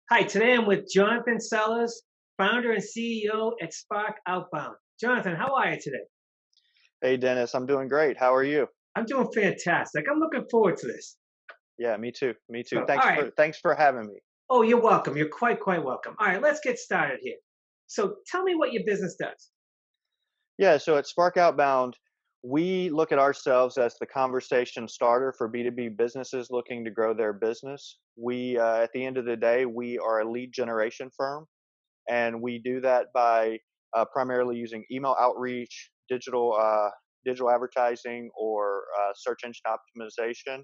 Hi, today I'm with Jonathan Sellers, founder and CEO at Spark Outbound. Jonathan, how are you today? Hey Dennis, I'm doing great. How are you? I'm doing fantastic. I'm looking forward to this. Yeah, me too. Me So, too. all Thanks right. for thanks for having me. Oh, you're welcome. You're quite welcome. All right, let's get started here. So, tell me what your business does. Yeah, so at Spark Outbound, we look at ourselves as the conversation starter for B2B businesses looking to grow their business. At the end of the day, we are a lead generation firm, and we do that by primarily using email outreach, digital advertising, or search engine optimization.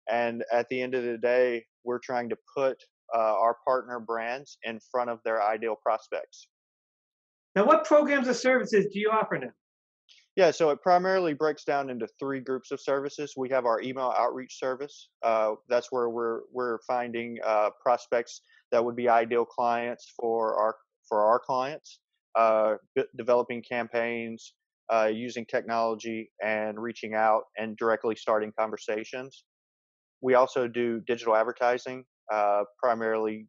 And at the end of the day, we're trying to put our partner brands in front of their ideal prospects. Now, what programs or services do you offer now? Yeah, so it primarily breaks down into three groups of services. We have our email outreach service. That's where we're finding prospects that would be ideal clients for our clients, developing campaigns, using technology, and reaching out and directly starting conversations. We also do digital advertising, primarily,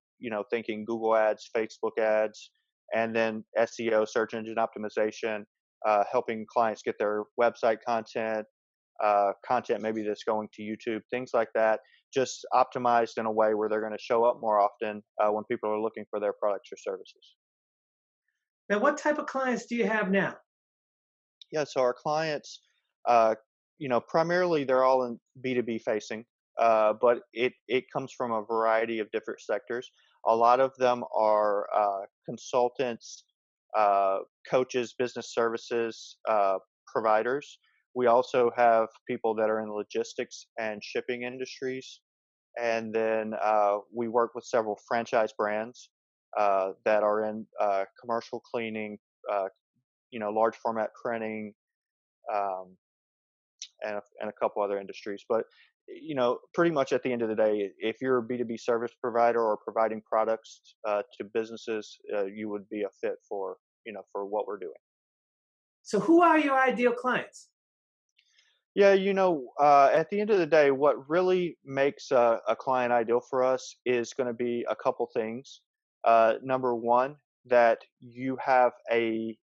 thinking Google ads, Facebook ads, and then SEO, search engine optimization, helping clients get their website content maybe that's going to YouTube, things like that, just optimized in a way where they're going to show up more often when people are looking for their products or services. Now, what type of clients do you have now? Yeah, so our clients, uh, primarily they're all in B2B facing, but it comes from a variety of different sectors. A lot of them are consultants, uh, coaches, business services providers. We also have people that are in logistics and shipping industries, and then we work with several franchise brands that are in commercial cleaning, uh, large format printing, um, and a couple other industries. But pretty much at the end of the day, if you're a B2B service provider or providing products to businesses, you would be a fit for what we're doing. So, who are your ideal clients? Yeah, at the end of the day, what really makes a client ideal for us is going to be a couple things. Number one, that you have a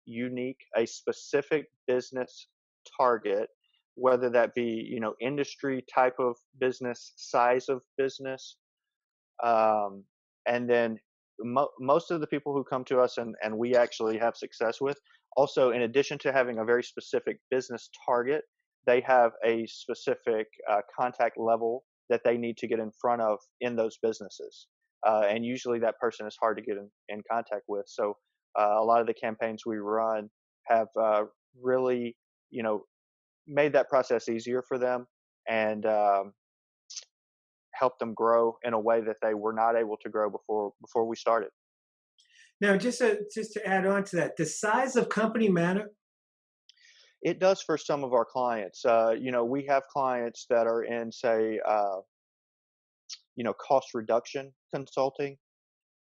specific business target, whether that be, industry type of business, size of business, um, and then most of the people who come to us and we actually have success with, also, in addition to having a very specific business target, they have a specific contact level that they need to get in front of in those businesses. And usually that person is hard to get in contact with. So a lot of the campaigns we run have really, you know, made that process easier for them, and help them grow in a way that they were not able to grow before we started. Now, just to add on to that, the size of company matter. It does for some of our clients. We have clients that are in, say, cost reduction consulting,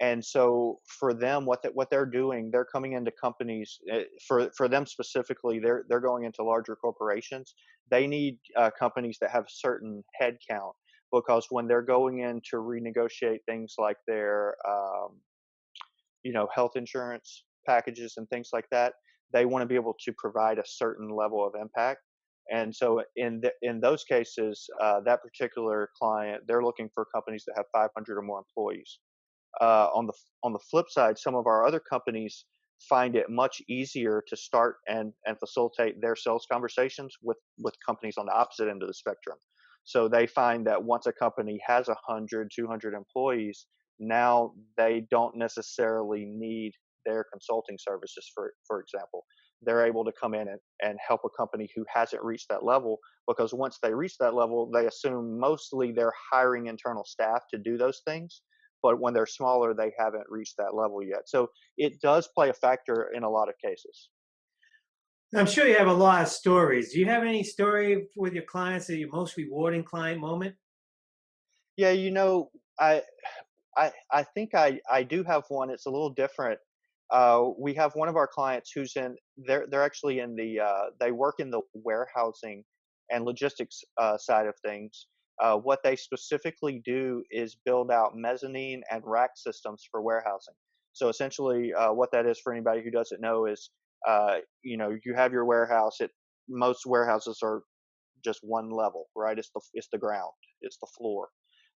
and so for them, what they're doing, they're coming into companies. For them specifically, they're going into larger corporations. They need companies that have a certain headcount, because when they're going in to renegotiate things like their health insurance packages and things like that, they want to be able to provide a certain level of impact. And so in those cases, that particular client, they're looking for companies that have 500 or more employees. On the flip side, some of our other companies find it much easier to start and facilitate their sales conversations with companies on the opposite end of the spectrum. So they find that once a company has 100, 200 employees, now they don't necessarily need their consulting services, for example. They're able to come in and help a company who hasn't reached that level, because once they reach that level, they assume mostly they're hiring internal staff to do those things. But when they're smaller, they haven't reached that level yet. So it does play a factor in a lot of cases. I'm sure you have a lot of stories. Do you have any story with your clients that your most rewarding client moment? Yeah, I I think I do have one. It's a little different. We have one of our clients who's in. They're actually in the. They work in the warehousing and logistics side of things. What they specifically do is build out mezzanine and rack systems for warehousing. So essentially, what that is for anybody who doesn't know is, you have your warehouse. Most warehouses are just one level, right? It's the ground, it's the floor.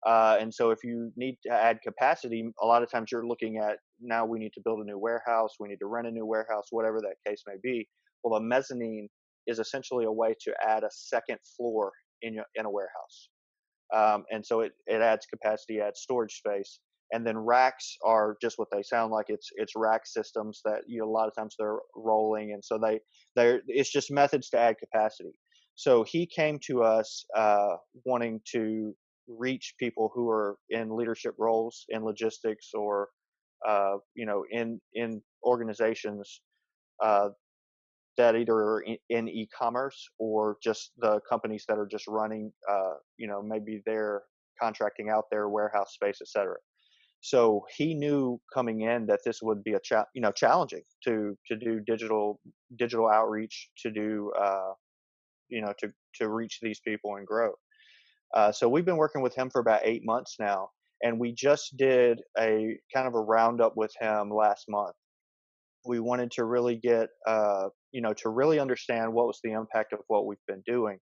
And so if you need to add capacity, a lot of times you're looking at, now we need to build a new warehouse, we need to rent a new warehouse, whatever that case may be. Well, a mezzanine is essentially a way to add a second floor in a warehouse. And so it adds capacity, adds storage space. And then racks are just what they sound like. It's rack systems that, a lot of times they're rolling, and so they're it's just methods to add capacity. So he came to us wanting to reach people who are in leadership roles in logistics, or in organizations uh, that either are in e-commerce, or just the companies that are just running, maybe they're contracting out their warehouse space, etc. So he knew coming in that this would be challenging to do digital outreach, to do to reach these people and grow. So we've been working with him for about 8 months now, and we just did a kind of a roundup with him last month. We wanted to really get, to really understand what was the impact of what we've been doing.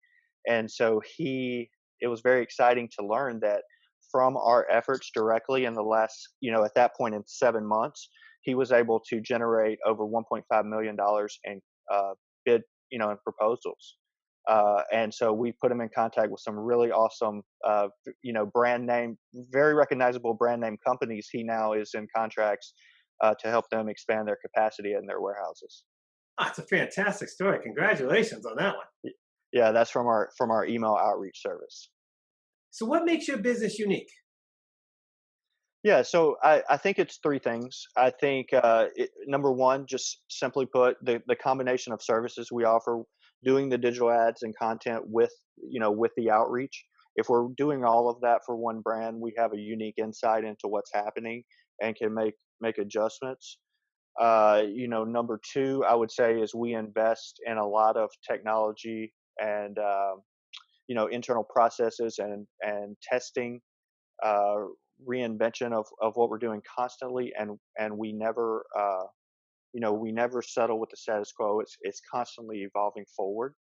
And so it was very exciting to learn that from our efforts directly in the last, at that point in 7 months, he was able to generate over $1.5 million in bid, and proposals. And so we put him in contact with some really awesome, brand name, very recognizable brand name companies. He now is in contracts to help them expand their capacity in their warehouses. Ah, it's a fantastic story. Congratulations on that one. Yeah, that's from our email outreach service. So, what makes your business unique? Yeah, so I think it's three things. I think number one, just simply put, the combination of services we offer, doing the digital ads and content with the outreach. If we're doing all of that for one brand, we have a unique insight into what's happening and can make adjustments. Number two, I would say, is we invest in a lot of technology and internal processes and testing, uh, reinvention of what we're doing constantly, and we never settle with the status quo. It's constantly evolving forward.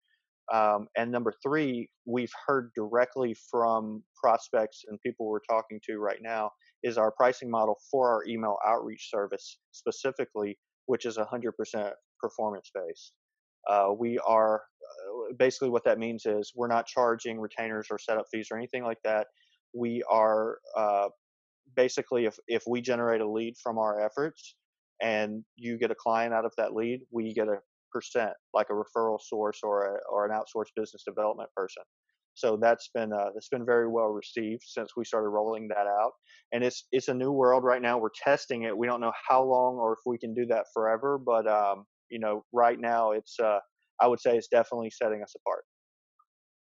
And number three, we've heard directly from prospects and people we're talking to right now, is our pricing model for our email outreach service specifically, which is 100% performance based. We are basically, what that means is we're not charging retainers or setup fees or anything like that. We are basically, if we generate a lead from our efforts and you get a client out of that lead, we get a percent, like a referral source or an outsourced business development person. So that's been very well received since we started rolling that out, and it's a new world right now. We're testing it. We don't know how long or if we can do that forever, but right now I would say it's definitely setting us apart.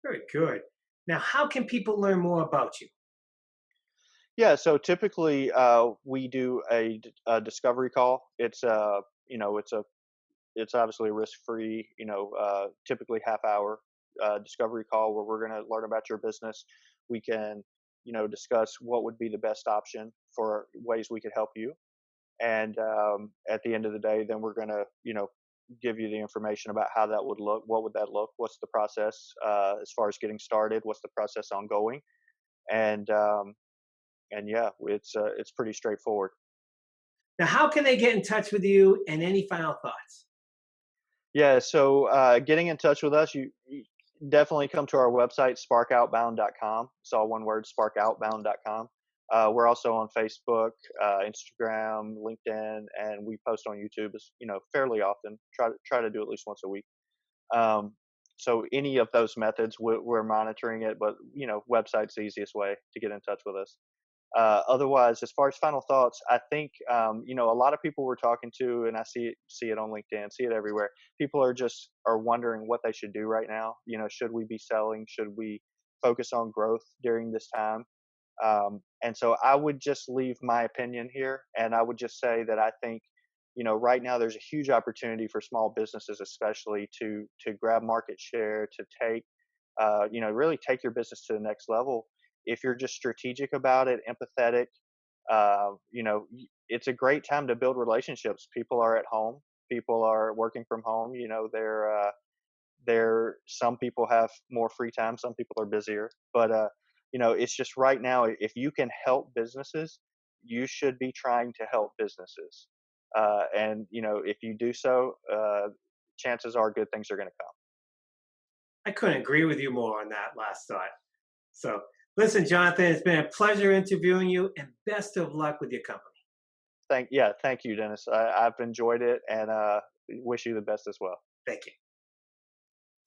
Very good. Now, how can people learn more about you? Yeah, so typically we do a discovery call. It's obviously risk free, typically half hour discovery call where we're going to learn about your business. We can, discuss what would be the best option for ways we could help you. And at the end of the day, then we're going to, give you the information about how that would look. What would that look? What's the process as far as getting started? What's the process ongoing? And yeah, it's pretty straightforward. Now, how can they get in touch with you, and any final thoughts? Yeah, so getting in touch with us, you definitely come to our website, sparkoutbound.com. It's all one word, sparkoutbound.com. We're also on Facebook, Instagram, LinkedIn, and we post on YouTube, fairly often. Try to do at least once a week. Um, so any of those methods, we're monitoring it, but website's the easiest way to get in touch with us. Otherwise, as far as final thoughts, I think a lot of people we're talking to, and I see it on LinkedIn, see it everywhere. People are wondering what they should do right now. Should we be selling? Should we focus on growth during this time? And so I would just leave my opinion here, and I would just say that I think right now there's a huge opportunity for small businesses, especially to grab market share, to take really take your business to the next level. if you're just strategic about it, empathetic, it's a great time to build relationships. People are at home. People are working from home. Some people have more free time. Some people are busier. But it's just right now. If you can help businesses, you should be trying to help businesses. And if you do so, chances are good things are going to come. I couldn't agree with you more on that last thought. So, listen, Jonathan, it's been a pleasure interviewing you, and best of luck with your company. Thank you, Dennis. I've enjoyed it, and wish you the best as well. Thank you.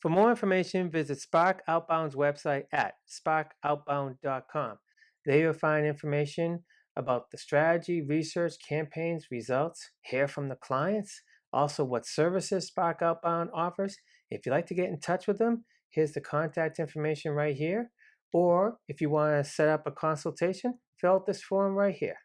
For more information, visit Spark Outbound's website at sparkoutbound.com. There you'll find information about the strategy, research, campaigns, results, hear from the clients, also what services Spark Outbound offers. If you'd like to get in touch with them, here's the contact information right here. Or if you want to set up a consultation, fill out this form right here.